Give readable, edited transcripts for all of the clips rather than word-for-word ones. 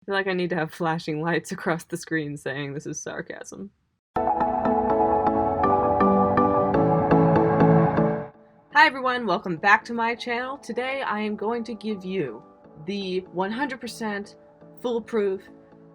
I feel like I need to have flashing lights across the screen saying this is sarcasm. Hi everyone, welcome back to my channel. Today I am going to give you the 100% foolproof,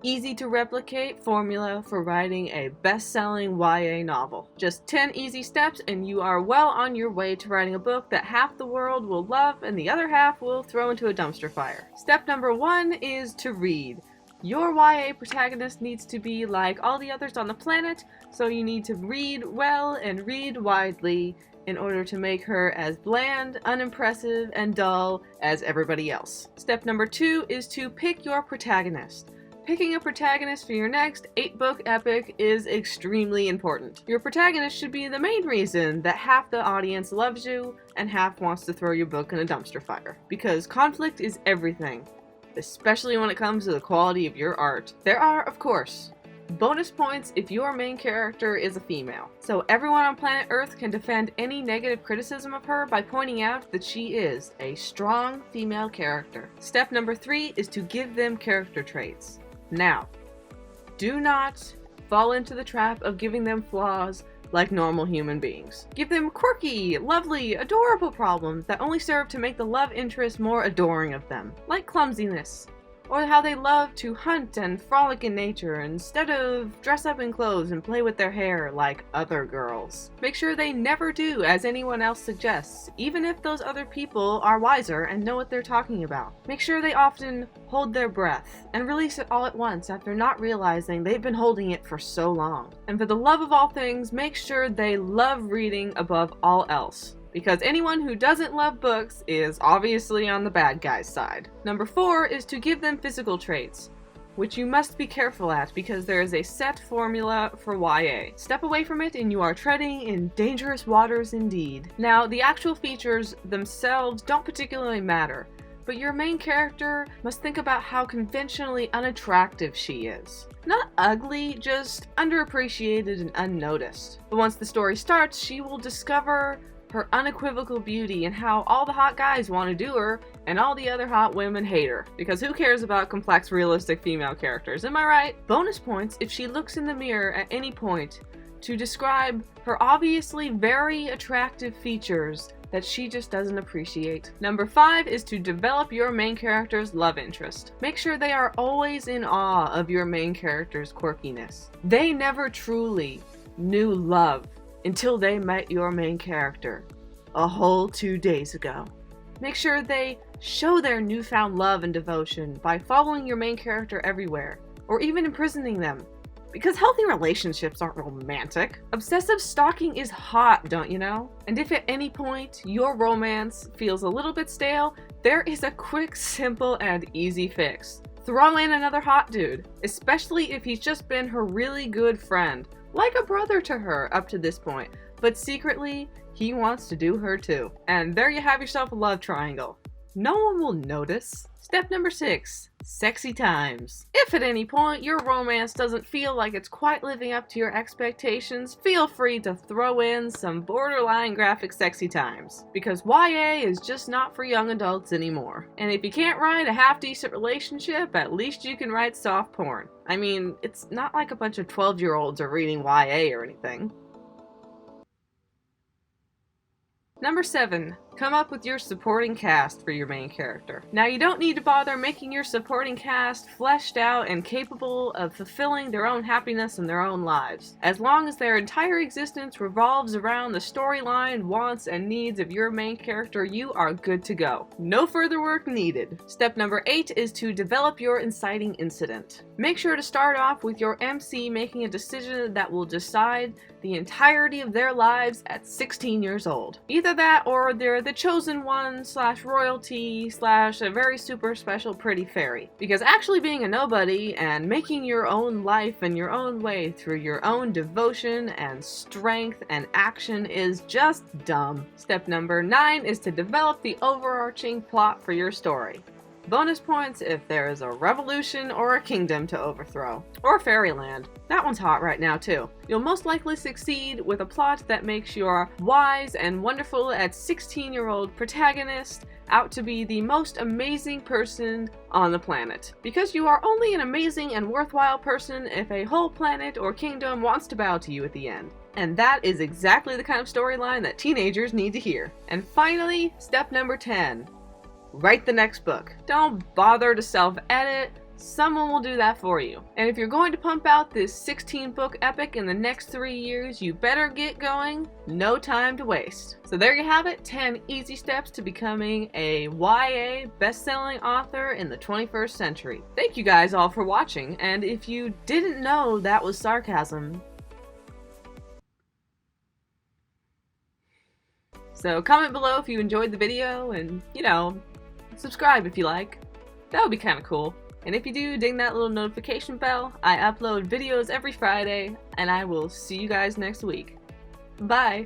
easy to replicate formula for writing a best-selling YA novel. Just 10 easy steps and you are well on your way to writing a book that half the world will love and the other half will throw into a dumpster fire. Step number 1 is to read. Your YA protagonist needs to be like all the others on the planet, so you need to read well and read widely in order to make her as bland, unimpressive, and dull as everybody else. Step number 2 is to pick your protagonist. Picking a protagonist for your next 8-book epic is extremely important. Your protagonist should be the main reason that half the audience loves you and half wants to throw your book in a dumpster fire. Because conflict is everything, especially when it comes to the quality of your art. There are, of course, bonus points if your main character is a female. So everyone on planet Earth can defend any negative criticism of her by pointing out that she is a strong female character. Step number 3 is to give them character traits. Now, do not fall into the trap of giving them flaws like normal human beings. Give them quirky, lovely, adorable problems that only serve to make the love interest more adoring of them, like clumsiness, or how they love to hunt and frolic in nature instead of dress up in clothes and play with their hair like other girls. Make sure they never do as anyone else suggests, even if those other people are wiser and know what they're talking about. Make sure they often hold their breath and release it all at once after not realizing they've been holding it for so long. And for the love of all things, make sure they love reading above all else, because anyone who doesn't love books is obviously on the bad guy's side. Number 4 is to give them physical traits, which you must be careful at because there is a set formula for YA. Step away from it and you are treading in dangerous waters indeed. Now, the actual features themselves don't particularly matter, but your main character must think about how conventionally unattractive she is. Not ugly, just underappreciated and unnoticed. But once the story starts, she will discover her unequivocal beauty and how all the hot guys want to do her and all the other hot women hate her. Because who cares about complex, realistic female characters, am I right? Bonus points if she looks in the mirror at any point to describe her obviously very attractive features that she just doesn't appreciate. Number 5 is to develop your main character's love interest. Make sure they are always in awe of your main character's quirkiness. They never truly knew love until they met your main character a whole 2 days ago. Make sure they show their newfound love and devotion by following your main character everywhere, or even imprisoning them. Because healthy relationships aren't romantic. Obsessive stalking is hot, don't you know? And if at any point your romance feels a little bit stale, there is a quick, simple, and easy fix. Throw in another hot dude, especially if he's just been her really good friend, like a brother to her up to this point, but secretly, he wants to do her too. And there you have yourself a love triangle. No one will notice. Step number 6, sexy times. If at any point your romance doesn't feel like it's quite living up to your expectations, feel free to throw in some borderline graphic sexy times. Because YA is just not for young adults anymore. And if you can't write a half-decent relationship, at least you can write soft porn. I mean, it's not like a bunch of 12-year-olds are reading YA or anything. Number 7, come up with your supporting cast for your main character. Now, you don't need to bother making your supporting cast fleshed out and capable of fulfilling their own happiness in their own lives. As long as their entire existence revolves around the storyline, wants, and needs of your main character, you are good to go. No further work needed. Step number 8 is to develop your inciting incident. Make sure to start off with your MC making a decision that will decide the entirety of their lives at 16 years old. Either that or they're the chosen one / royalty / a very super special pretty fairy. Because actually being a nobody and making your own life in your own way through your own devotion and strength and action is just dumb. Step number 9 is to develop the overarching plot for your story. Bonus points if there is a revolution or a kingdom to overthrow. Or fairyland. That one's hot right now too. You'll most likely succeed with a plot that makes your wise and wonderful at 16-year-old protagonist out to be the most amazing person on the planet. Because you are only an amazing and worthwhile person if a whole planet or kingdom wants to bow to you at the end. And that is exactly the kind of storyline that teenagers need to hear. And finally, step number 10. Write the next book. Don't bother to self-edit. Someone will do that for you. And if you're going to pump out this 16-book epic in the next 3 years, you better get going. No time to waste. So there you have it, 10 easy steps to becoming a YA best-selling author in the 21st century. Thank you guys all for watching, and if you didn't know that was sarcasm, so comment below if you enjoyed the video and, subscribe if you like. That would be kind of cool. And if you do, ding that little notification bell. I upload videos every Friday, and I will see you guys next week. Bye!